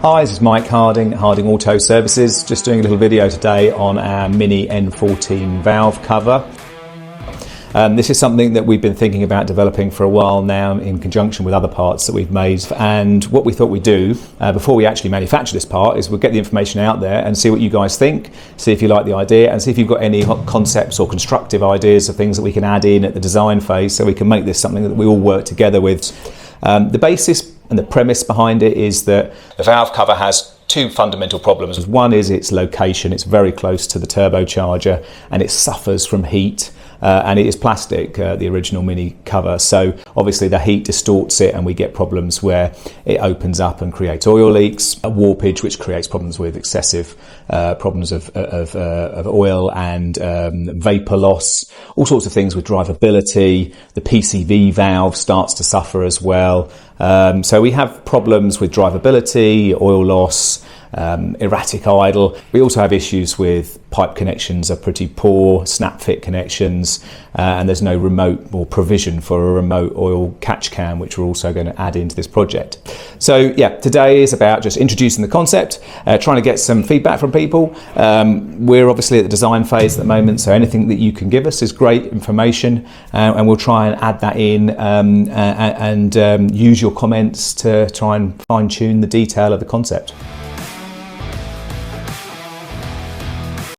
Hi, this is Mike Harding, Harding Auto Services. Just doing a little video today on our mini N14 valve cover. This is something that we've been thinking about developing for a while now in conjunction with other parts that we've made. And what we thought we'd do before we actually manufacture this part is we'll get the information out there and see what you guys think, see if you like the idea, and see if you've got any concepts or constructive ideas of things that we can add in at the design phase so we can make this something that we all work together with. The basis and the premise behind it is that the valve cover has two fundamental problems. One is its location. It's very close to the turbocharger and it suffers from heat. And it is plastic, the original mini cover, so obviously the heat distorts it and we get problems where it opens up and creates oil leaks, warpage, which creates problems with excessive problems of oil and vapor loss, all sorts of things with drivability. The PCV valve starts to suffer as well. So we have problems with drivability, oil loss, erratic idle. We also have issues with pipe connections are pretty poor, snap fit connections, and there's no remote or provision for a remote oil catch can, which we're also going to add into this project. So yeah, today is about just introducing the concept, trying to get some feedback from people. We're obviously at the design phase at the moment, so anything that you can give us is great information, and we'll try and add that in and use your comments to try and fine tune the detail of the concept.